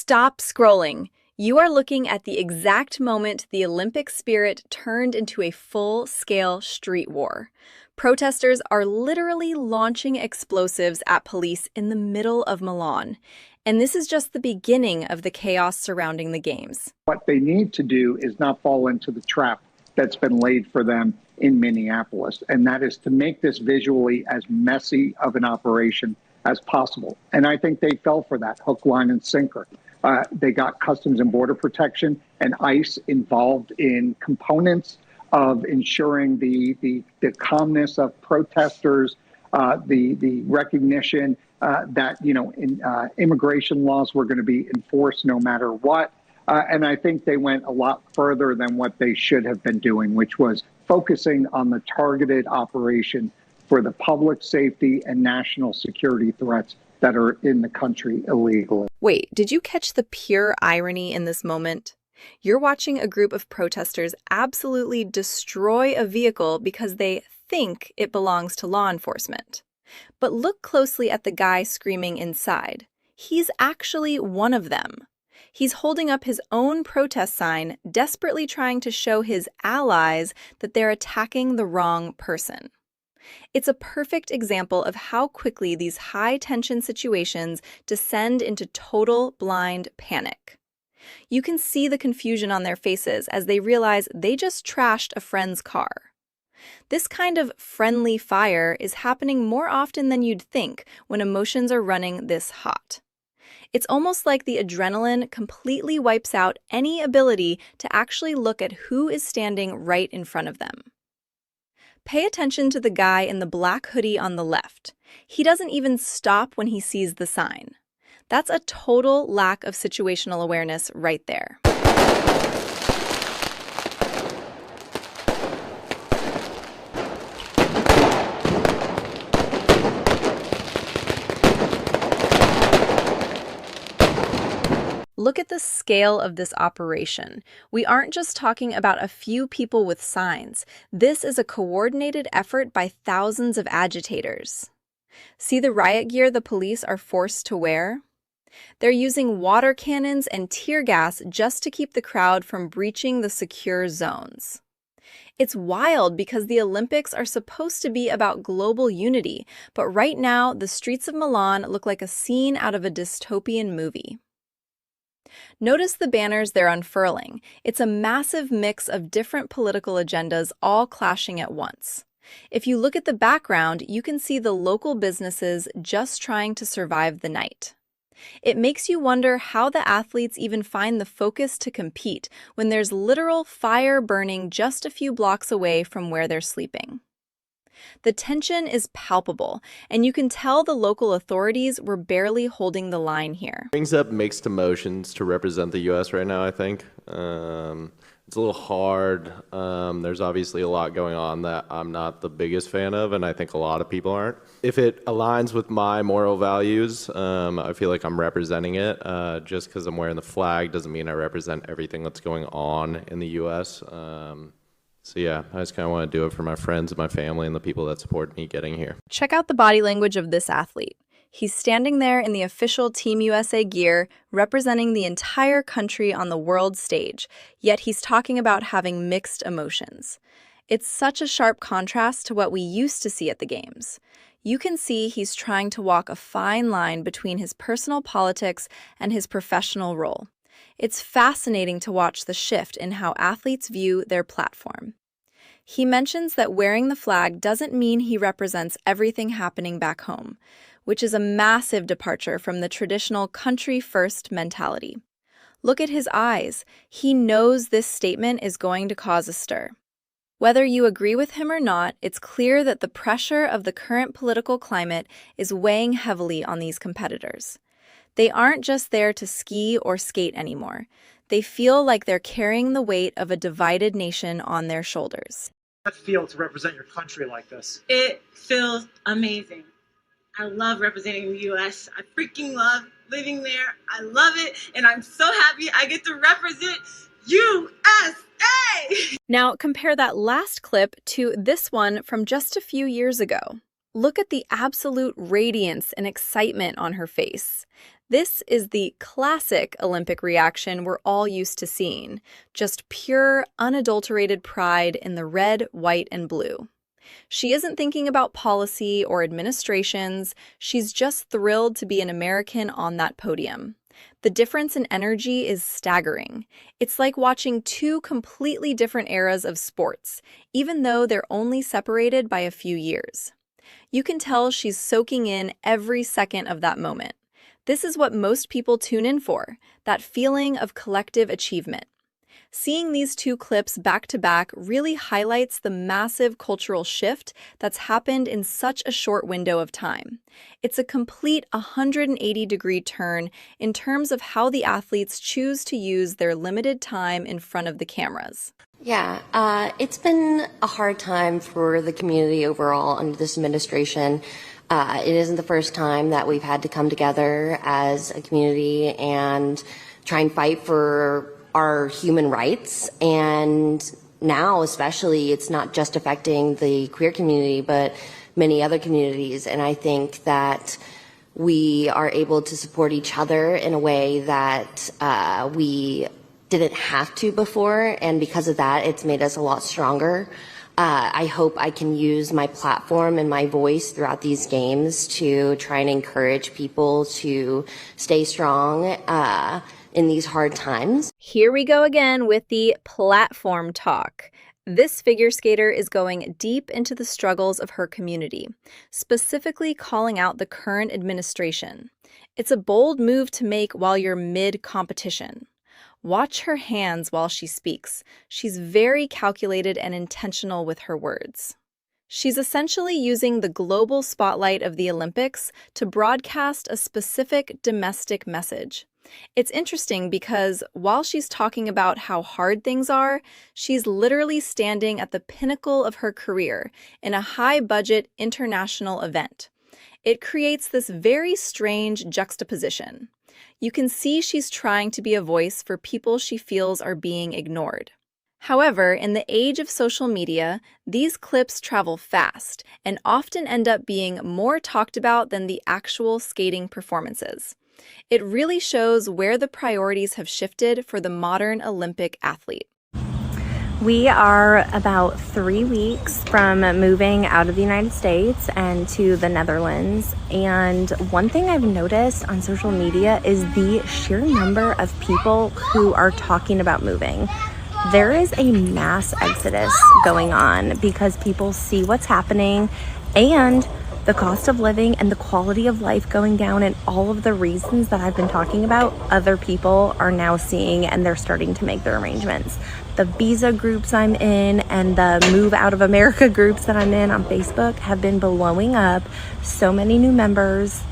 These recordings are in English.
Stop scrolling. You are looking at the exact moment the Olympic spirit turned into a full-scale street war. Protesters are literally launching explosives at police in the middle of Milan. And this is just the beginning of the chaos surrounding the games. What they need to do is not fall into the trap that's been laid for them in Minneapolis, and that is to make this visually as messy of an operation as possible. And I think they fell for that hook, line, and sinker. They got Customs and Border Protection and ICE involved in components of ensuring the calmness of protesters, the recognition that immigration laws were going to be enforced no matter what. And I think they went a lot further than what they should have been doing, which was focusing on the targeted operation for the public safety and national security threats that are in the country illegally. Wait, did you catch the pure irony in this moment? You're watching a group of protesters absolutely destroy a vehicle because they think it belongs to law enforcement. But look closely at the guy screaming inside. He's actually one of them. He's holding up his own protest sign, desperately trying to show his allies that they're attacking the wrong person. It's a perfect example of how quickly these high-tension situations descend into total blind panic. You can see the confusion on their faces as they realize they just trashed a friend's car. This kind of friendly fire is happening more often than you'd think when emotions are running this hot. It's almost like the adrenaline completely wipes out any ability to actually look at who is standing right in front of them. Pay attention to the guy in the black hoodie on the left. He doesn't even stop when he sees the sign. That's a total lack of situational awareness right there. Look at the scale of this operation. We aren't just talking about a few people with signs. This is a coordinated effort by thousands of agitators. See the riot gear the police are forced to wear? They're using water cannons and tear gas just to keep the crowd from breaching the secure zones. It's wild because the Olympics are supposed to be about global unity, but right now the streets of Milan look like a scene out of a dystopian movie. Notice the banners they're unfurling. It's a massive mix of different political agendas all clashing at once. If you look at the background, you can see the local businesses just trying to survive the night. It makes you wonder how the athletes even find the focus to compete when there's literal fire burning just a few blocks away from where they're sleeping. The tension is palpable, and you can tell the local authorities were barely holding the line here. Brings up mixed emotions to represent the U.S. right now, I think. It's a little hard. There's obviously a lot going on that I'm not the biggest fan of, and I think a lot of people aren't. If it aligns with my moral values, I feel like I'm representing it. Just because I'm wearing the flag doesn't mean I represent everything that's going on in the U.S. So yeah, I just kind of want to do it for my friends and my family and the people that support me getting here. Check out the body language of this athlete. He's standing there in the official Team USA gear, representing the entire country on the world stage, yet he's talking about having mixed emotions. It's such a sharp contrast to what we used to see at the games. You can see he's trying to walk a fine line between his personal politics and his professional role. It's fascinating to watch the shift in how athletes view their platform. He mentions that wearing the flag doesn't mean he represents everything happening back home, which is a massive departure from the traditional country-first mentality. Look at his eyes. He knows this statement is going to cause a stir. Whether you agree with him or not, it's clear that the pressure of the current political climate is weighing heavily on these competitors. They aren't just there to ski or skate anymore. They feel like they're carrying the weight of a divided nation on their shoulders. How does it feel to represent your country like this? It feels amazing. I love representing the U.S. I freaking love living there. I love it, and I'm so happy I get to represent USA! Now compare that last clip to this one from just a few years ago. Look at the absolute radiance and excitement on her face. This is the classic Olympic reaction we're all used to seeing, just pure, unadulterated pride in the red, white, and blue. She isn't thinking about policy or administrations, she's just thrilled to be an American on that podium. The difference in energy is staggering. It's like watching two completely different eras of sports, even though they're only separated by a few years. You can tell she's soaking in every second of that moment. This is what most people tune in for, that feeling of collective achievement. Seeing these two clips back to back really highlights the massive cultural shift that's happened in such a short window of time. It's a complete 180-degree turn in terms of how the athletes choose to use their limited time in front of the cameras. Yeah, it's been a hard time for the community overall under this administration. It isn't the first time that we've had to come together as a community and try and fight for our human rights. And now, especially, it's not just affecting the queer community, but many other communities. And I think that we are able to support each other in a way that we didn't have to before, and because of that, it's made us a lot stronger. I hope I can use my platform and my voice throughout these games to try and encourage people to stay strong in these hard times. Here we go again with the platform talk. This figure skater is going deep into the struggles of her community, specifically calling out the current administration. It's a bold move to make while you're mid-competition. Watch her hands while she speaks. She's very calculated and intentional with her words. She's essentially using the global spotlight of the Olympics to broadcast a specific domestic message. It's interesting because while she's talking about how hard things are, she's literally standing at the pinnacle of her career in a high-budget international event. It creates this very strange juxtaposition. You can see she's trying to be a voice for people she feels are being ignored. However, in the age of social media, these clips travel fast and often end up being more talked about than the actual skating performances. It really shows where the priorities have shifted for the modern Olympic athlete. We are about 3 weeks from moving out of the United States and to the Netherlands. And one thing I've noticed on social media is the sheer number of people who are talking about moving. There is a mass exodus going on because people see what's happening and the cost of living and the quality of life going down, and all of the reasons that I've been talking about, other people are now seeing, and they're starting to make their arrangements. The visa groups I'm in and the Move Out of America groups that I'm in on Facebook have been blowing up. So many new members.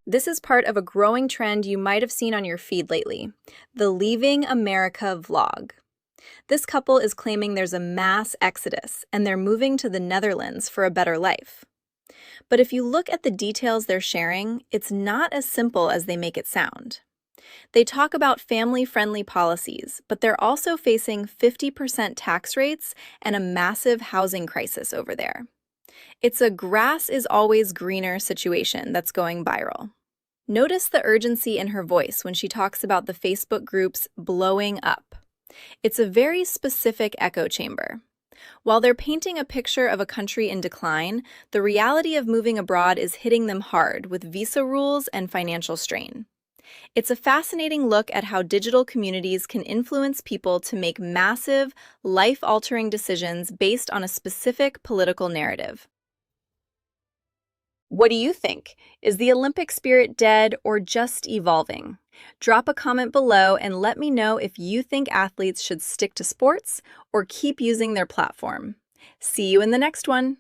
This is part of a growing trend you might have seen on your feed lately, the Leaving America vlog. This couple is claiming there's a mass exodus, and they're moving to the Netherlands for a better life. But if you look at the details they're sharing, it's not as simple as they make it sound. They talk about family-friendly policies, but they're also facing 50% tax rates and a massive housing crisis over there. It's a grass is always greener situation that's going viral. Notice the urgency in her voice when she talks about the Facebook groups blowing up. It's a very specific echo chamber. While they're painting a picture of a country in decline, the reality of moving abroad is hitting them hard with visa rules and financial strain. It's a fascinating look at how digital communities can influence people to make massive, life-altering decisions based on a specific political narrative. What do you think? Is the Olympic spirit dead or just evolving? Drop a comment below and let me know if you think athletes should stick to sports or keep using their platform. See you in the next one.